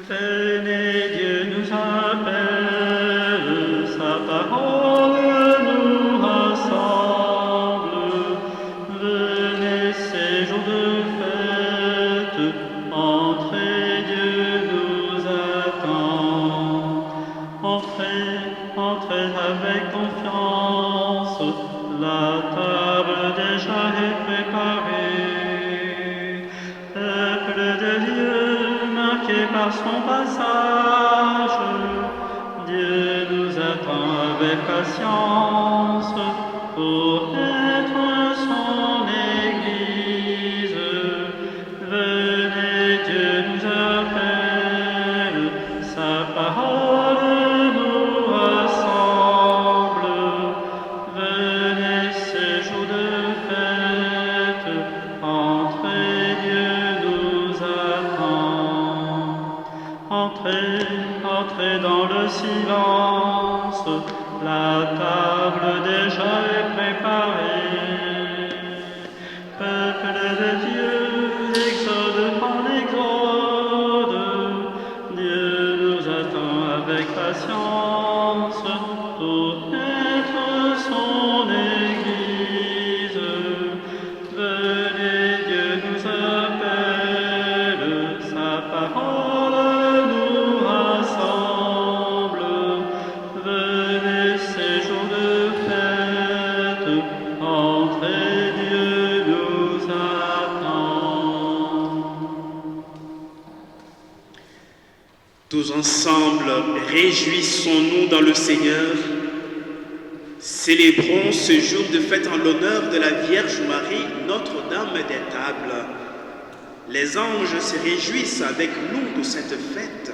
Venez, Dieu nous appelle, sa parole nous rassemble. Venez, ces jours de fête, entrez, Dieu nous attend. Entrez, entrez avec confiance, la table déjà est préparée. Peuple de Dieu, marqué par son passage, Dieu nous attend avec patience pour être son Église. Venez, Dieu nous appelle, sa parole nous rassemble. Venez, ces jours de fête, entrez, Dieu nous attend. Entrez, entrez dans le silence, la table déjà est préparée. Peuple de Dieu, exode en exode, Dieu nous attend avec patience pour être son Église. Venez, Dieu nous appelle, sa parole nous rassemble. Venez, ces jours de fête, entrez, Dieu nous attend. Tous ensemble, réjouissons-nous dans le Seigneur. Célébrons ce jour de fête en l'honneur de la Vierge Marie, Notre-Dame des Tables. Les anges se réjouissent avec nous de cette fête.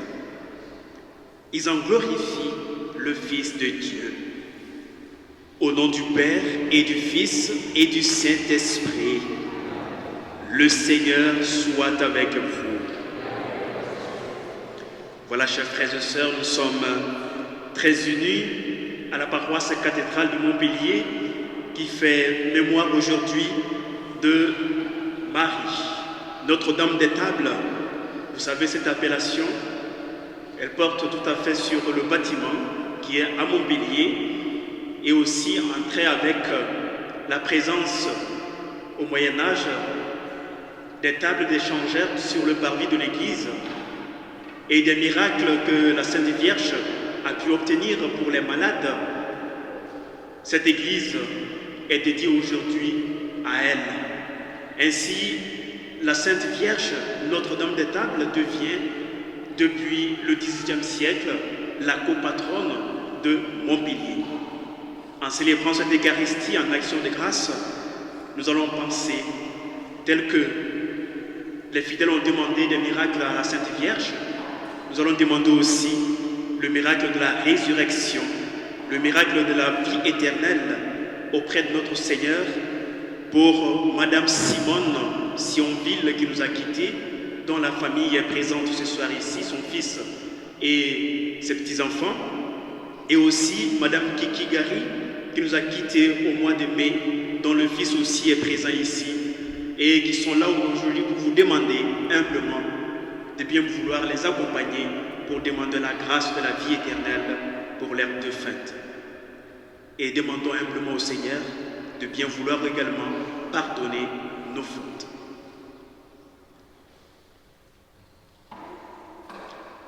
Ils en glorifient le Fils de Dieu. Au nom du Père et du Fils et du Saint-Esprit, le Seigneur soit avec vous. Voilà, chers frères et sœurs, nous sommes très unis à la paroisse cathédrale de Montpellier qui fait mémoire aujourd'hui de Marie, Notre-Dame des Tables. Vous savez, cette appellation, elle porte tout à fait sur le bâtiment qui est à Montpellier et aussi en trait avec la présence au Moyen-Âge des tables d'échangeurs sur le parvis de l'église et des miracles que la Sainte Vierge a pu obtenir pour les malades. Cette église est dédiée aujourd'hui à elle. Ainsi, la Sainte Vierge, Notre-Dame des Tables, devient, depuis le XVIIIe siècle, la copatronne de Montpellier. En célébrant cette Eucharistie en action de grâce, nous allons penser, tel que les fidèles ont demandé des miracles à la Sainte Vierge, nous allons demander aussi le miracle de la résurrection, le miracle de la vie éternelle auprès de notre Seigneur pour Madame Simone Sionville qui nous a quittés, dont la famille est présente ce soir ici, son fils et ses petits-enfants, et aussi Madame Kiki Gari qui nous a quittés au mois de mai, dont le fils aussi est présent ici, et qui sont là aujourd'hui pour vous demander humblement de bien vouloir les accompagner pour demander la grâce de la vie éternelle pour leur défunte. Et demandons humblement au Seigneur de bien vouloir également pardonner nos fautes.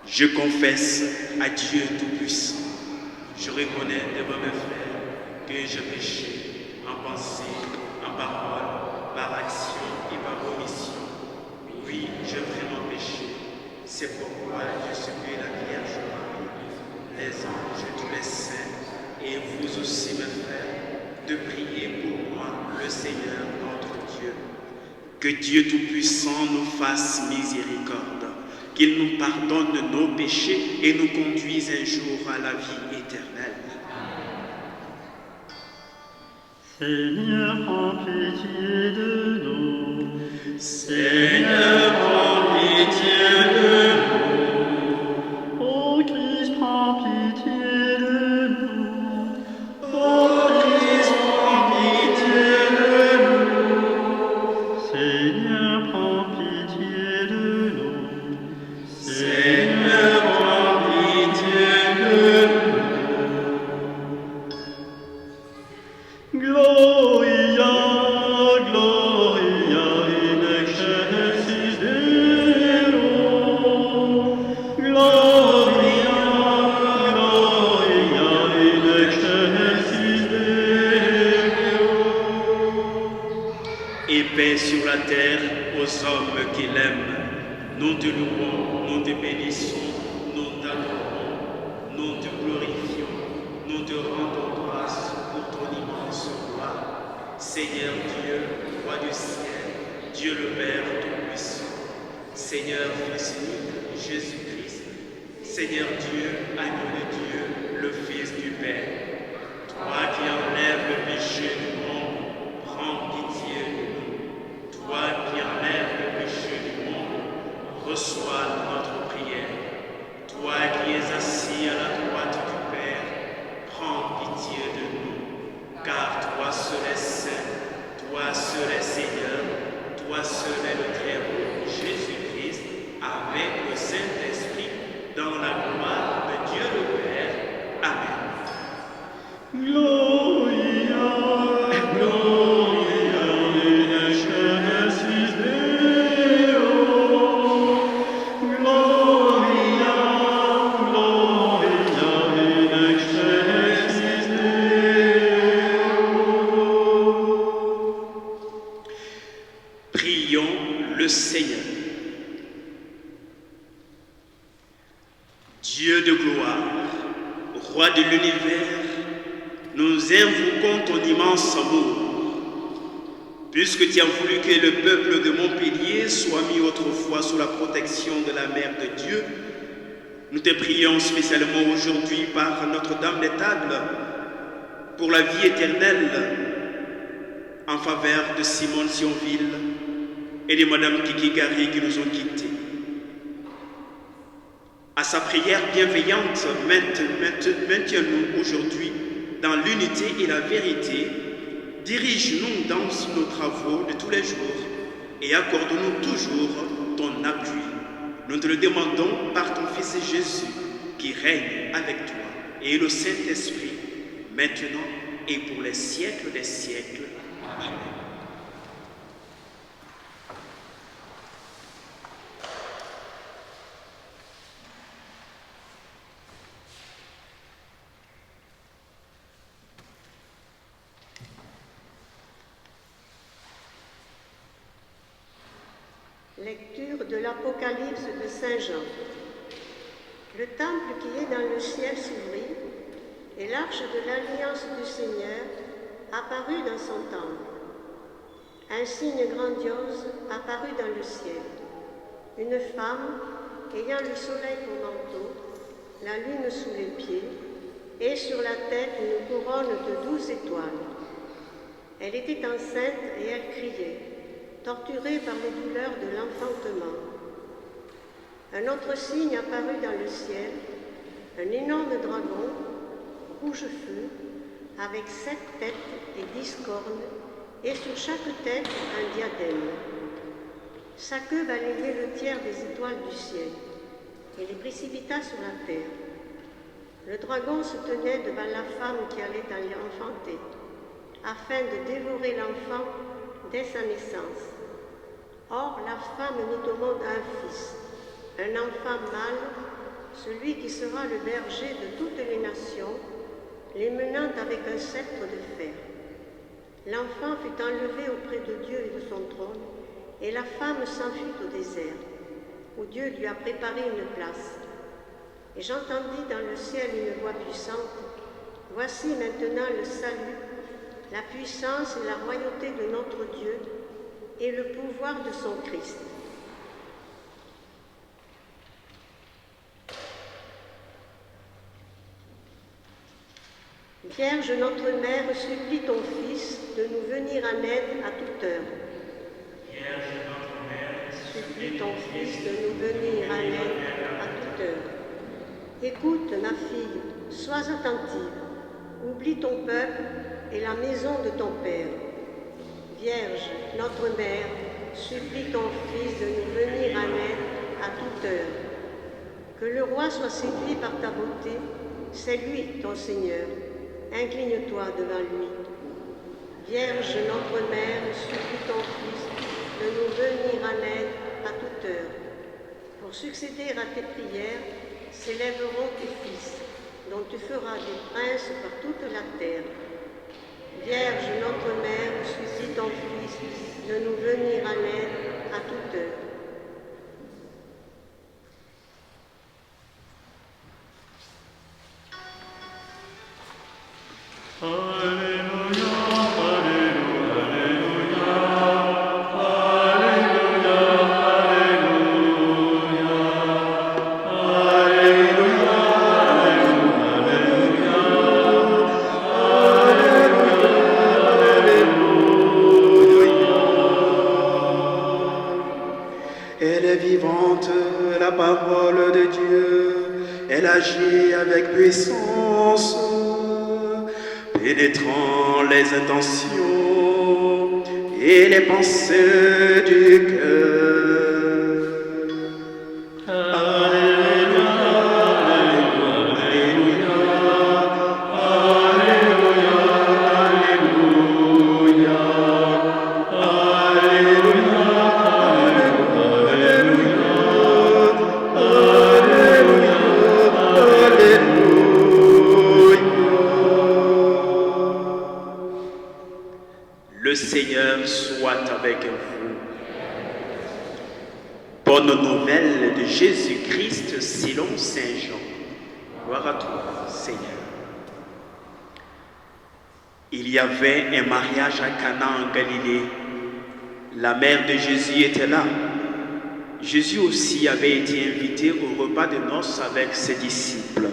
Je confesse à Dieu Tout-Puissant, je reconnais devant mes frères que j'ai péché en pensée, en parole, par action et par omission. Oui, j'ai vraiment péché. C'est pourquoi je supplie la Vierge Marie, les anges et tous les saints, et vous aussi, mes frères, de prier pour moi, le Seigneur notre Dieu. Que Dieu Tout-Puissant nous fasse miséricorde, qu'il nous pardonne nos péchés et nous conduise un jour à la vie éternelle. Seigneur, prends pitié de nous. Seigneur, prends pitié de nous. Ô Christ, prends pitié de nous. Ô Christ, prends pitié de nous. Seigneur, prends pitié de nous. Seigneur, hommes qu'il aime. Nous te louons, nous te bénissons, nous t'adorons, nous te glorifions, nous te rendons grâce pour ton immense gloire. Seigneur Dieu, roi du ciel, Dieu le Père Tout-Puissant, Seigneur Fils unique, Jésus-Christ, Seigneur Dieu, agneau de Dieu, le Fils du Père, toi qui enlèves le péché du monde, prends pitié de nous. Toi qui enlèves le péché du monde, reçois notre prière. Toi qui es assis à la droite du Père, prends pitié de nous. Car toi seul es saint, toi seul es Seigneur, toi seul es le Très-Haut, Jésus-Christ, avec le Saint-Esprit, dans la gloire de Dieu le Père. Amen. Gloria, Gloria in excelsis Deo. Gloria, Gloria in excelsis Deo. Prions le Seigneur. Dieu de gloire, roi de l'univers, nous invoquons ton immense amour. Puisque tu as voulu que le peuple de Montpellier soit mis autrefois sous la protection de la Mère de Dieu, nous te prions spécialement aujourd'hui par Notre-Dame des Tables pour la vie éternelle en faveur de Simone Sionville et de Madame Kiki Gary qui nous ont quittés. À sa prière bienveillante, maintiens-nous aujourd'hui dans l'unité et la vérité. Dirige-nous dans nos travaux de tous les jours et accorde-nous toujours ton appui. Nous te le demandons par ton Fils Jésus qui règne avec toi et le Saint-Esprit, maintenant et pour les siècles des siècles. Amen. Lecture de l'Apocalypse de Saint Jean. Le temple qui est dans le ciel s'ouvrit, et l'arche de l'alliance du Seigneur apparut dans son temple. Un signe grandiose apparut dans le ciel. Une femme ayant le soleil pour manteau, la lune sous les pieds, et sur la tête une couronne de 12 étoiles. Elle était enceinte et elle criait, torturée par les douleurs de l'enfantement. Un autre signe apparut dans le ciel, un énorme dragon, rouge feu, avec 7 têtes et 10 cornes, et sur chaque tête un diadème. Sa queue balayait le tiers des étoiles du ciel, et les précipita sur la terre. Le dragon se tenait devant la femme qui allait enfanter, afin de dévorer l'enfant dès sa naissance. Or, la femme mit au monde un fils, un enfant mâle, celui qui sera le berger de toutes les nations, les menant avec un sceptre de fer. L'enfant fut enlevé auprès de Dieu et de son trône, et la femme s'enfuit au désert, où Dieu lui a préparé une place. Et j'entendis dans le ciel une voix puissante, « Voici maintenant le salut, la puissance et la royauté de notre Dieu, et le pouvoir de son Christ. » Vierge notre Mère, supplie ton Fils de nous venir en aide à toute heure. Vierge notre Mère, Supplie ton Fils de nous venir en aide à toute heure. Écoute, ma fille, sois attentive. Oublie ton peuple et la maison de ton Père. Vierge, notre Mère, supplie ton Fils de nous venir en aide à toute heure. Que le roi soit séduit par ta beauté, c'est lui ton Seigneur. Incline-toi devant lui. Vierge, notre Mère, supplie ton Fils de nous venir en aide à toute heure. Pour succéder à tes prières, s'élèveront tes fils, dont tu feras des princes par toute la terre. Vierge, notre Mère, supplie ton Fils de nous venir en aide à toute heure. agit avec puissance, pénétrant les intentions et les pensées du cœur. Alléluia, Alléluia, Alléluia, Alléluia, Le Seigneur soit avec vous. Bonne nouvelle de Jésus-Christ selon Saint Jean. Gloire à toi, Seigneur. Il y avait un mariage à Cana en Galilée. La mère de Jésus était là. Jésus aussi avait été invité au repas de noces avec ses disciples.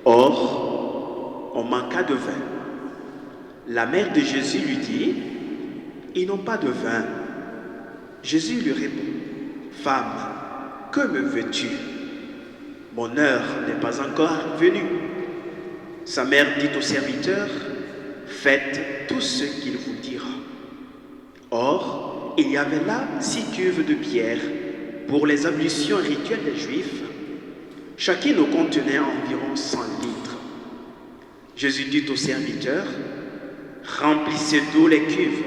Or, on manqua de vin. La mère de Jésus lui dit, « Ils n'ont pas de vin. » Jésus lui répond, « Femme, que me veux-tu? Mon heure n'est pas encore venue. » Sa mère dit au serviteur, « Faites tout ce qu'il vous dira. » Or, il y avait là 6 cuves de pierre pour les ablutions rituelles des Juifs. Chacune contenait environ 100 litres. Jésus dit au serviteur, « Remplissez d'eau les cuves. »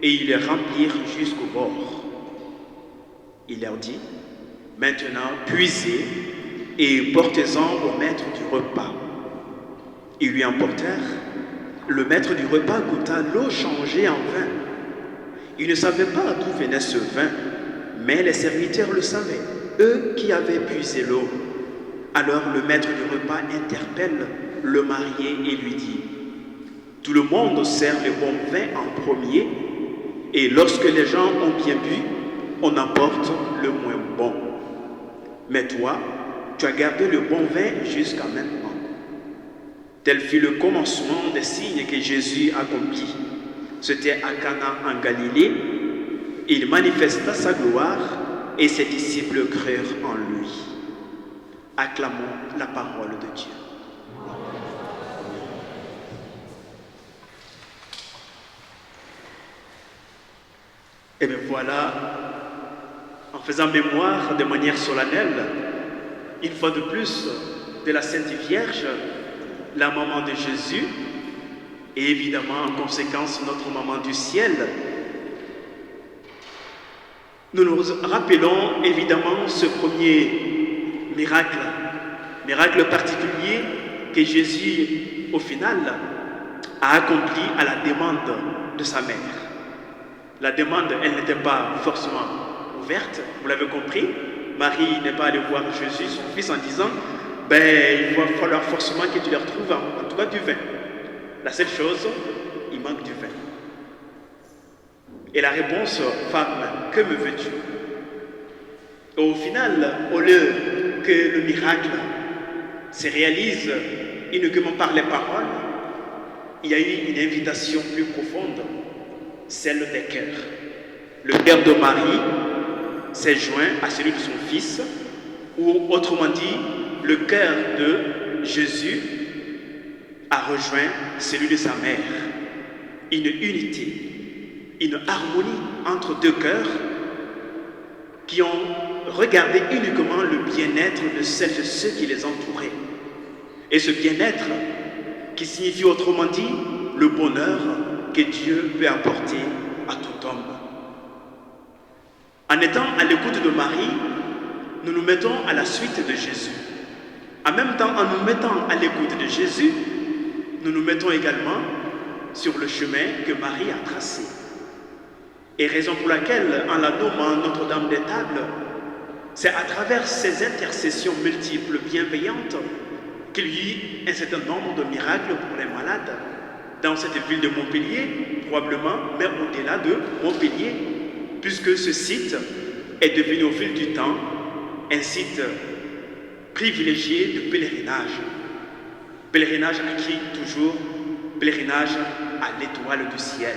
Et ils les remplirent jusqu'au bord. Il leur dit, « Maintenant, puisez et portez-en au maître du repas. » Ils lui emportèrent. Le maître du repas goûta l'eau changée en vin. Il ne savait pas d'où venait ce vin, mais les serviteurs le savaient, eux qui avaient puisé l'eau. Alors le maître du repas interpelle le marié et lui dit, « Tout le monde sert le bon vin en premier, et lorsque les gens ont bien bu, on emporte le moins bon. Mais toi, tu as gardé le bon vin jusqu'à maintenant. » Tel fut le commencement des signes que Jésus accomplit. C'était à Cana en Galilée. Il manifesta sa gloire et ses disciples crurent en lui. Acclamons la parole de Dieu. Et bien voilà, en faisant mémoire de manière solennelle, une fois de plus, de la Sainte Vierge, la maman de Jésus, et évidemment en conséquence notre maman du ciel, nous nous rappelons évidemment ce premier miracle particulier que Jésus, au final, a accompli à la demande de sa mère. La demande, elle n'était pas forcément ouverte, vous l'avez compris. Marie n'est pas allée voir Jésus, son fils, en disant « Ben, il va falloir forcément que tu leur trouves en tout cas du vin. » La seule chose, il manque du vin. Et la réponse « Femme, que me veux-tu » Au final, au lieu que le miracle se réalise uniquement par les paroles, il y a eu une invitation plus profonde, celle des cœurs. Le cœur de Marie s'est joint à celui de son fils, ou autrement dit, le cœur de Jésus a rejoint celui de sa mère. Une unité, une harmonie entre deux cœurs qui ont regardé uniquement le bien-être de celles et ceux qui les entouraient. Et ce bien-être qui signifie autrement dit le bonheur que Dieu peut apporter à tout homme. En étant à l'écoute de Marie, nous nous mettons à la suite de Jésus. En même temps, en nous mettant à l'écoute de Jésus, nous nous mettons également sur le chemin que Marie a tracé. Et raison pour laquelle, en la nommant Notre-Dame des Tables, c'est à travers ces intercessions multiples bienveillantes qu'il y eut un certain nombre de miracles pour les malades dans cette ville de Montpellier, probablement, mais au-delà de Montpellier, puisque ce site est devenu au fil du temps un site privilégié de pèlerinage. Pèlerinage à qui toujours? Pèlerinage à l'étoile du ciel.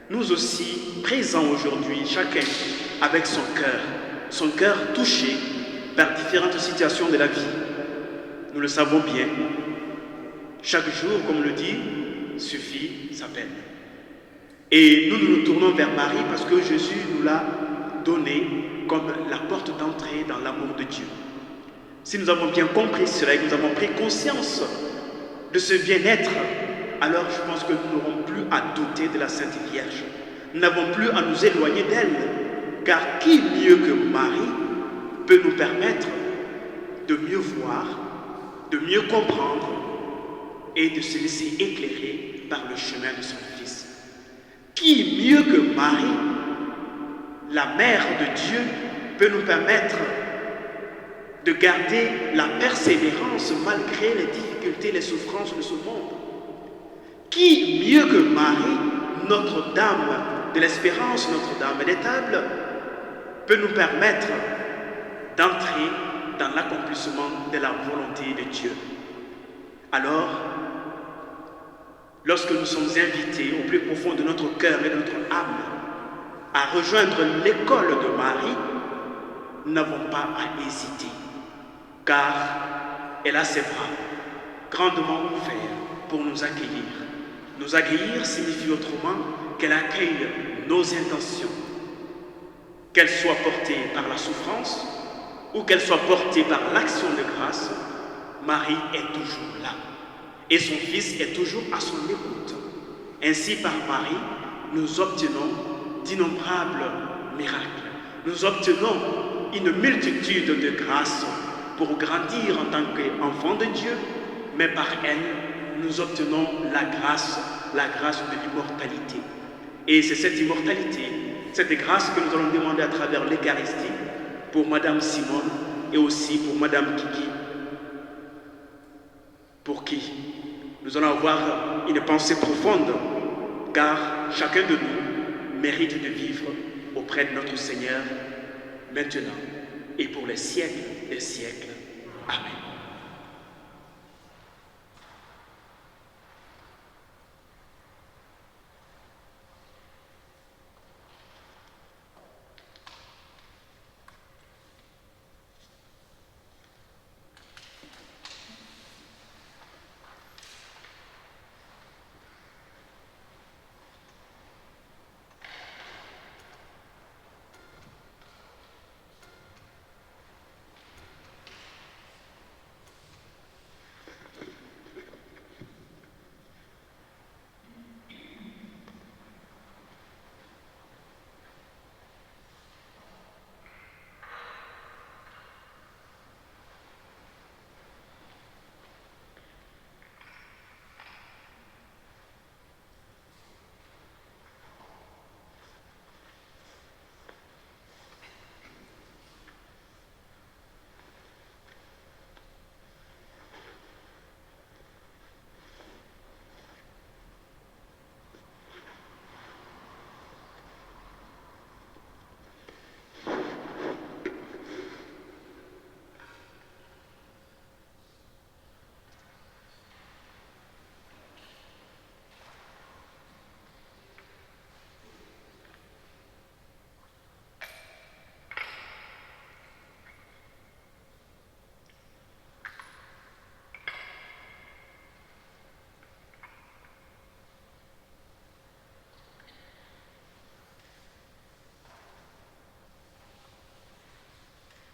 Nous aussi, présents aujourd'hui, chacun avec son cœur touché par différentes situations de la vie, nous le savons bien. Chaque jour, comme le dit, suffit sa peine. Et nous nous tournons vers Marie parce que Jésus nous l'a donné comme la porte d'entrée dans l'amour de Dieu. Si nous avons bien compris cela et que nous avons pris conscience de ce bien-être, alors je pense que nous n'aurons plus à douter de la Sainte Vierge. Nous n'avons plus à nous éloigner d'elle, car qui mieux que Marie peut nous permettre de mieux voir, de mieux comprendre et de se laisser éclairer par le chemin de son Fils. Qui mieux que Marie, la mère de Dieu, peut nous permettre de garder la persévérance malgré les difficultés, les souffrances de ce monde. Qui mieux que Marie, Notre-Dame de l'Espérance, Notre-Dame des Tables, peut nous permettre d'entrer dans l'accomplissement de la volonté de Dieu. Alors, lorsque nous sommes invités au plus profond de notre cœur et de notre âme à rejoindre l'école de Marie, nous n'avons pas à hésiter, car elle a ses bras grandement ouverts pour nous accueillir. Nous accueillir signifie autrement qu'elle accueille nos intentions, qu'elles soient portées par la souffrance ou qu'elles soient portées par l'action de grâce. Marie est toujours là et son Fils est toujours à son écoute. Ainsi, par Marie, nous obtenons d'innombrables miracles. Nous obtenons une multitude de grâces pour grandir en tant qu'enfants de Dieu, mais par elle, nous obtenons la grâce de l'immortalité. Et c'est cette immortalité, cette grâce que nous allons demander à travers l'Eucharistie pour Madame Simone et aussi pour Madame Kiki, pour qui nous allons avoir une pensée profonde, car chacun de nous mérite de vivre auprès de notre Seigneur maintenant et pour les siècles des siècles. Amen.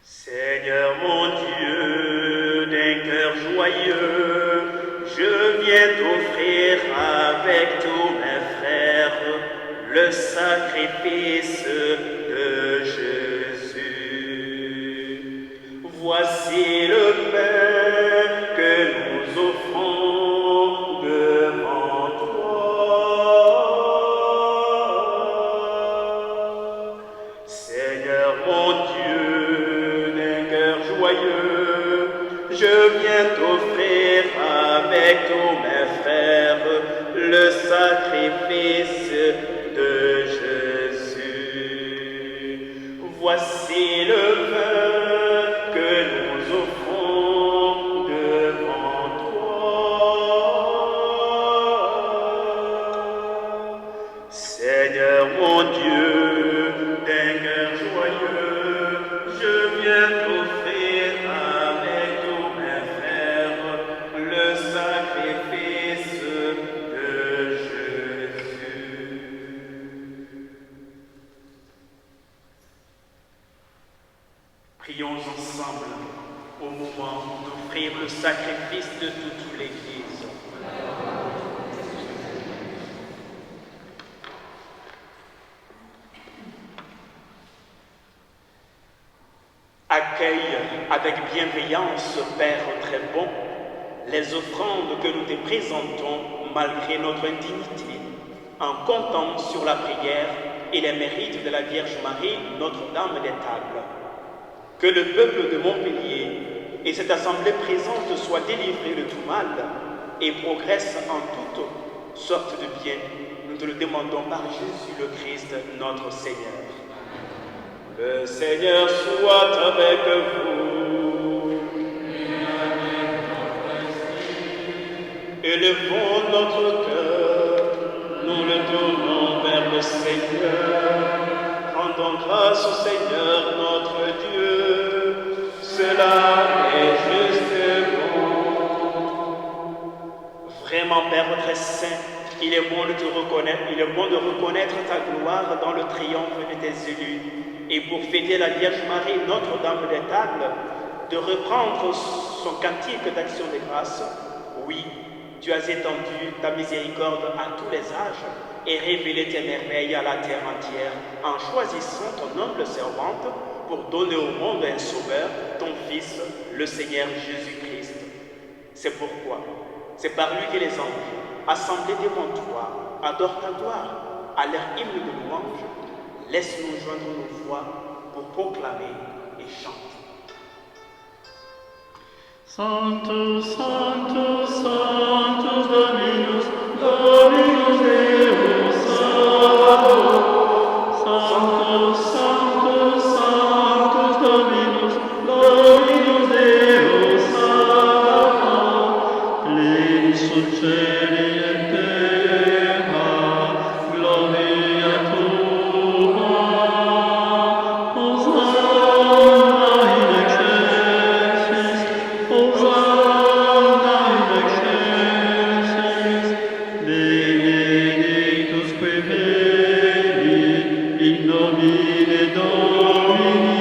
Seigneur mon Dieu, d'un cœur joyeux, je viens t'offrir avec tous mes frères le sacrifice de Jésus. Voici le pain que nous offrons devant toi. Seigneur mon Dieu, d'un cœur joyeux, je viens t'offrir avec tous mes frères le sacrifice de Jésus. Voici le vin que nous offrons devant toi. Seigneur mon Dieu, d'un cœur joyeux, je viens t'offrir avec tous mes frères offrir le sacrifice de toute l'Église. Accueille avec bienveillance, Père très bon, les offrandes que nous te présentons malgré notre indignité, en comptant sur la prière et les mérites de la Vierge Marie, Notre-Dame des Tables. Que le peuple de Montpellier et cette assemblée présente soient délivrés de tout mal et progressent en toutes sortes de bien. Nous te le demandons par Jésus le Christ, notre Seigneur. Le Seigneur soit avec vous. Élevons notre cœur, nous le tournons vers le Seigneur. Rendons grâce au Seigneur notre Dieu, cela est juste et bon. Vraiment, Père très saint, il est bon de te reconnaître, il est bon de reconnaître ta gloire dans le triomphe de tes élus. Et pour fêter la Vierge Marie, Notre-Dame des Tables, de reprendre son cantique d'action de grâce. Oui, tu as étendu ta miséricorde à tous les âges et révélé tes merveilles à la terre entière en choisissant ton humble servante pour donner au monde un sauveur, ton Fils, le Seigneur Jésus-Christ. C'est pourquoi, c'est par lui que les anges, assemblés devant toi, adorent ta gloire à leur hymne de louange. Laisse-nous joindre nos voix pour proclamer et chanter. Sanctus, Sanctus, Sanctus Dominus, Dominus Deus Sabaoth. Sanctus, Sanctus, Sanctus Dominus, Dominus Deus Sabaoth. Pleni sunt cieli et terra, gloria tua. Hosanna in excelsis, Hosanna in excelsis, benedictus que veni in nomine Domini.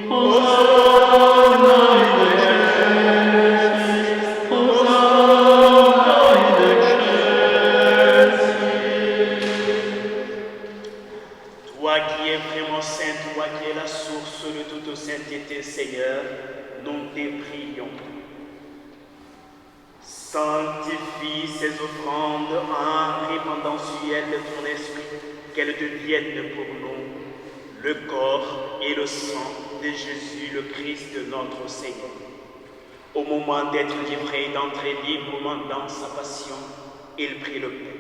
Hosanna in excelsis, Hosanna in excelsis. Toi qui es vraiment saint, toi qui es la source de toute sainteté, Seigneur, nous te prions. Sanctifie ces offrandes en répandant sur elles ton esprit, qu'elles deviennent pour nous le corps et le sang de Jésus le Christ notre Seigneur. Au moment d'être livré et d'entrer librement dans sa passion, il prit le pain.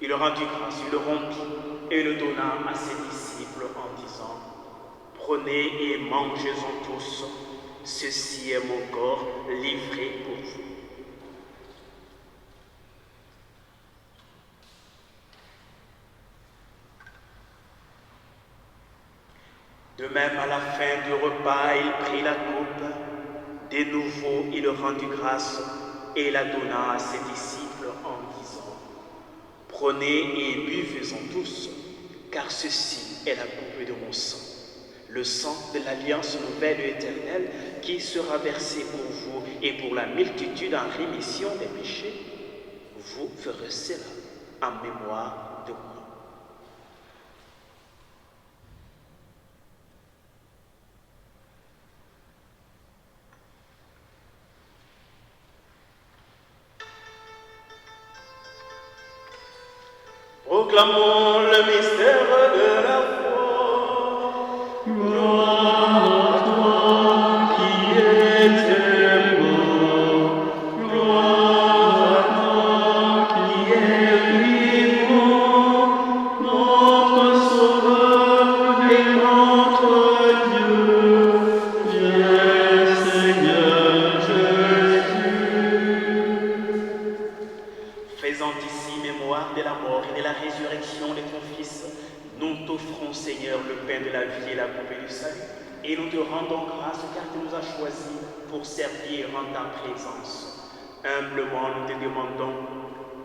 Il rendit grâce, il le rompit et le donna à ses disciples en disant: Prenez et mangez-en tous, ceci est mon corps livré pour vous. De même, à la fin du repas, il prit la coupe. De nouveau, il rendit grâce et la donna à ses disciples en disant: Prenez et buvez-en tous, car ceci est la coupe de mon sang, le sang de l'alliance nouvelle et éternelle qui sera versé pour vous et pour la multitude en rémission des péchés. Vous ferez cela en mémoire de moi. Proclamons le mystère de la foi. Gloire à toi qui es mort, gloire à toi qui es vivant, notre Sauveur et notre Dieu. Viens, Seigneur Jésus. Faisant ici mémoire de la mort et de la résurrection de ton Fils, nous t'offrons, Seigneur, le pain de la vie et la coupe du salut, et nous te rendons grâce car tu nous as choisis pour servir en ta présence. Humblement, nous te demandons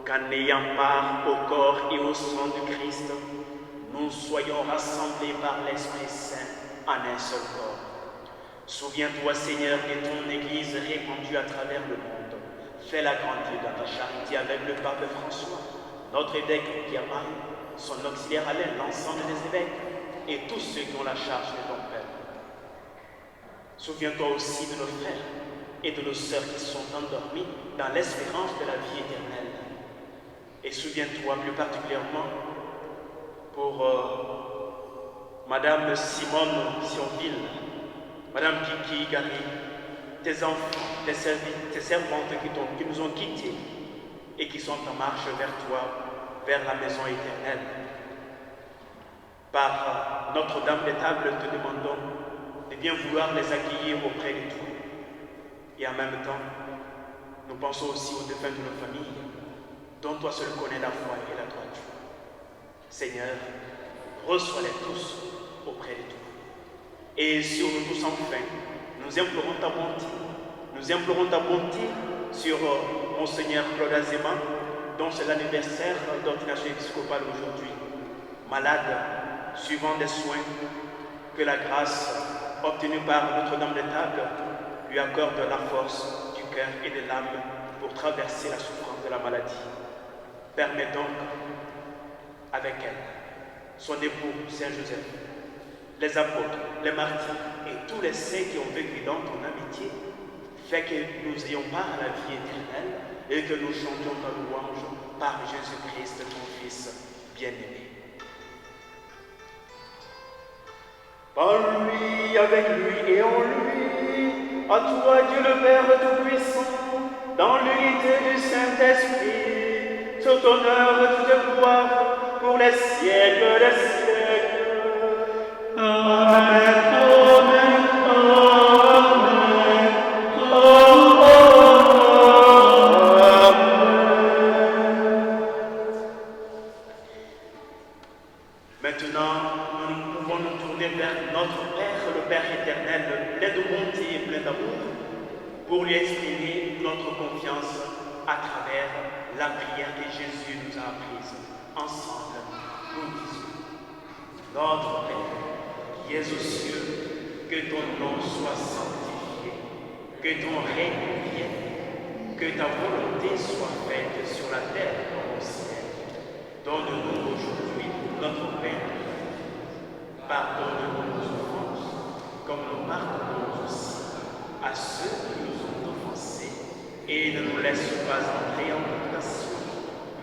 qu'en ayant part au corps et au sang du Christ, nous soyons rassemblés par l'Esprit Saint en un seul corps. Souviens-toi, Seigneur, de ton Église répandue à travers le monde. Fais-la grandir dans ta charité avec le pape François, notre évêque Pierre-Marie, son auxiliaire Alain, l'ensemble des évêques et tous ceux qui ont la charge de ton Père. Souviens-toi aussi de nos frères et de nos sœurs qui sont endormis dans l'espérance de la vie éternelle. Et souviens-toi plus particulièrement pour Madame Simone Sionville, Madame Kiki Gary, tes enfants, tes servantes qui nous ont quittés et qui sont en marche vers toi, vers la maison éternelle. Par Notre-Dame des Tables, te demandons de bien vouloir les accueillir auprès de toi. Et en même temps, nous pensons aussi aux défunts de nos familles, dont toi seul connais la foi et la droiture. Seigneur, reçois-les tous auprès de toi. Et sur nous tous enfin, nous implorons ta bonté. Nous implorons ta bonté sur Monseigneur Claude Azéma, dont c'est l'anniversaire d'ordination épiscopale aujourd'hui. Malade, suivant des soins, que la grâce obtenue par Notre-Dame des Tables lui accorde la force du cœur et de l'âme pour traverser la souffrance de la maladie. Permets donc avec elle, son époux Saint Joseph, les apôtres, les martyrs et tous les saints qui ont vécu dans ton amitié, fait que nous ayons part à la vie éternelle et que nous chantions ta louange par Jésus-Christ, ton Fils bien-aimé. Par lui, avec lui et en lui, à toi Dieu le Père Tout-Puissant, dans l'unité du Saint-Esprit, tout honneur et toute gloire pour les siècles des siècles. Amen, amen, amen, amen. Maintenant, nous pouvons nous tourner vers notre Père, le Père éternel, plein de bonté et plein d'amour, pour lui exprimer notre confiance à travers la prière que Jésus nous a apprise. Ensemble, nous disons: Notre Père, qui es aux cieux, que ton nom soit sanctifié, que ton règne vienne, que ta volonté soit faite sur la terre comme au ciel. Donne-nous aujourd'hui notre pain. Pardonne-nous nos offenses, comme nous pardonnons aussi à ceux qui nous ont offensés. Et ne nous laisse pas entrer en tentation,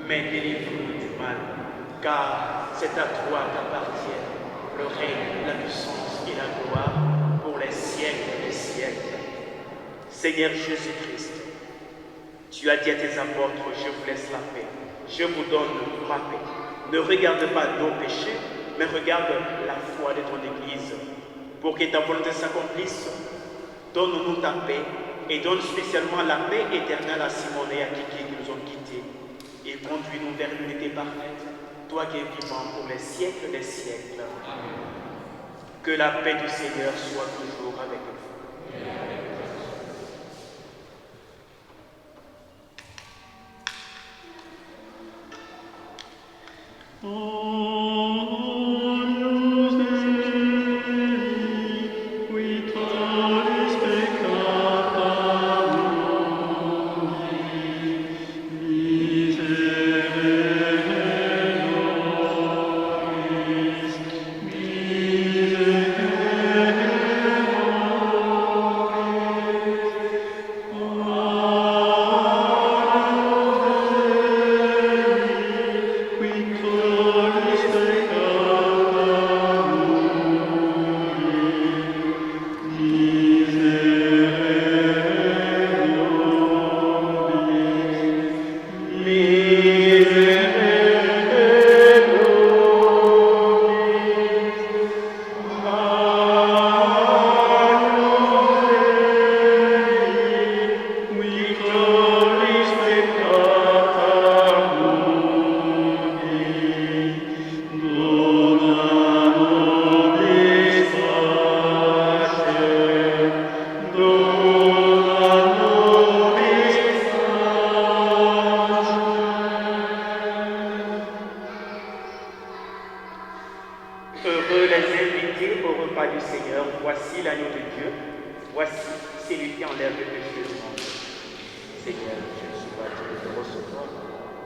mais délivre-nous du mal, car c'est à toi qu'appartiennent le règne, la puissance et la gloire pour les siècles des siècles. Seigneur Jésus-Christ, tu as dit à tes apôtres: je vous laisse la paix, je vous donne ma paix. Ne regarde pas nos péchés, mais regarde la foi de ton Église. Pour que ta volonté s'accomplisse, donne-nous ta paix et donne spécialement la paix éternelle à Simone et à Kiki qui nous ont quittés. Et conduis-nous vers l'unité parfaite, toi qui es vivant pour les siècles des siècles. Amen. Que la paix du Seigneur soit toujours avec vous. Lord. qui enlève le péché du monde. Seigneur, je ne suis pas digne de te recevoir,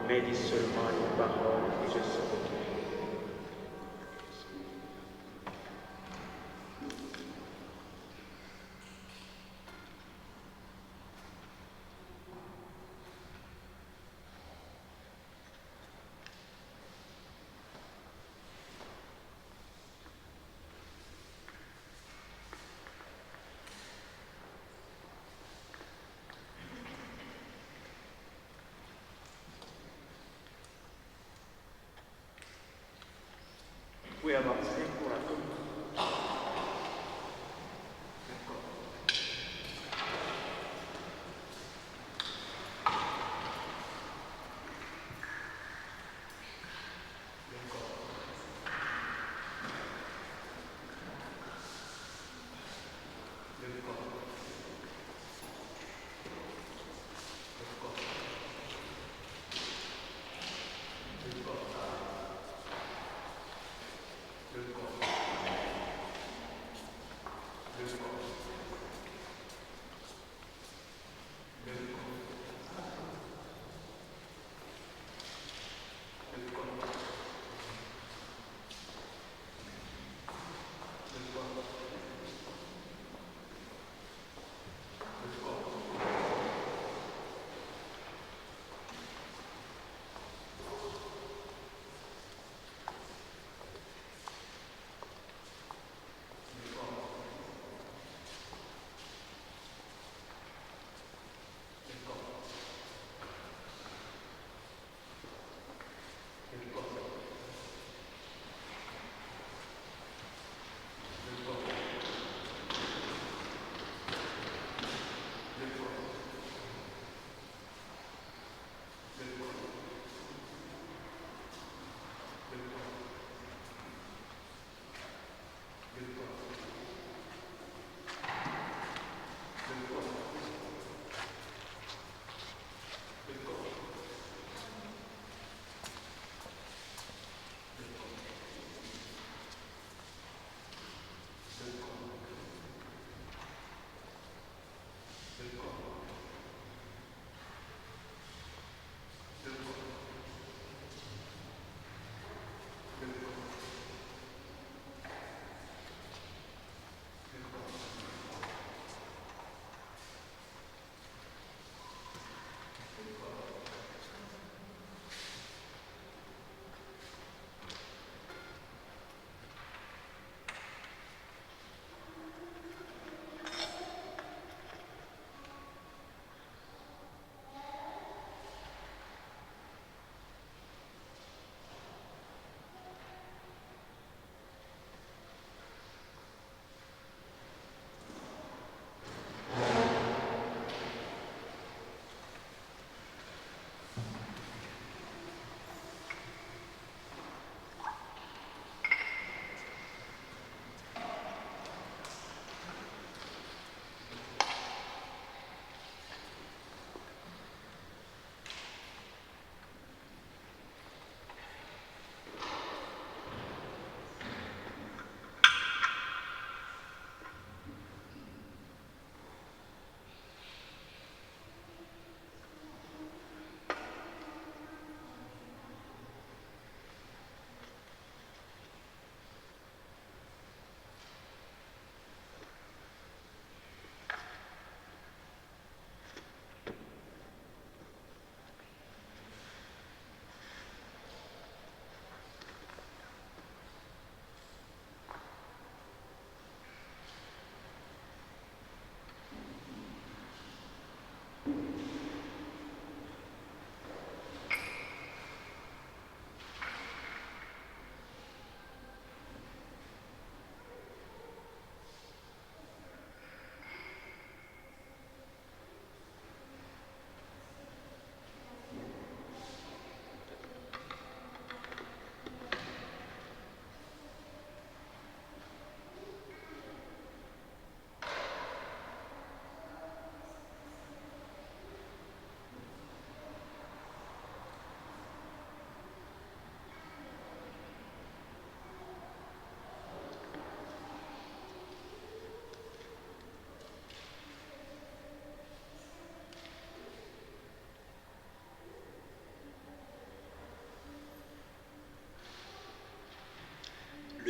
mais dis seulement une parole et je serai guéri. Vous pouvez avancer pour la communion.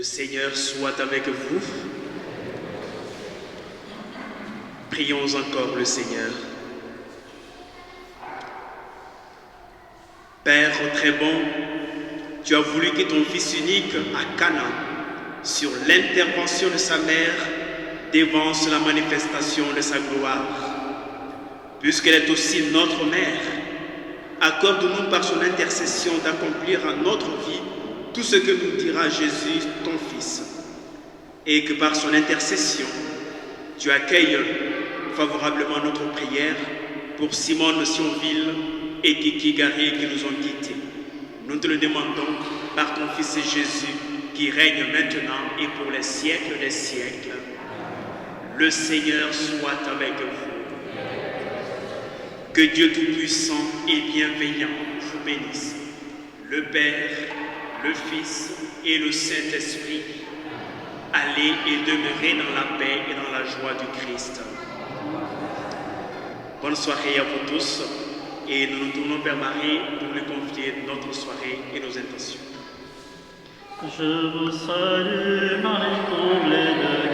Seigneur soit avec vous. Prions encore le Seigneur. Père très bon, tu as voulu que ton Fils unique à Cana, sur l'intervention de sa mère, dévance la manifestation de sa gloire. Puisqu'elle est aussi notre mère, accorde-nous par son intercession d'accomplir en notre vie tout ce que nous dira Jésus, ton Fils, et que par son intercession, tu accueilles favorablement notre prière pour Simone de Sionville et Kiki Garé qui nous ont quittés. Nous te le demandons par ton Fils Jésus qui règne maintenant et pour les siècles des siècles. Le Seigneur soit avec vous. Que Dieu Tout-Puissant et Bienveillant vous bénisse, le Père, le Fils et le Saint-Esprit. Allez et demeurez dans la paix et dans la joie du Christ. Bonne soirée à vous tous et nous nous tournons vers Marie pour lui confier notre soirée et nos intentions. Je vous salue, Marie, comblée de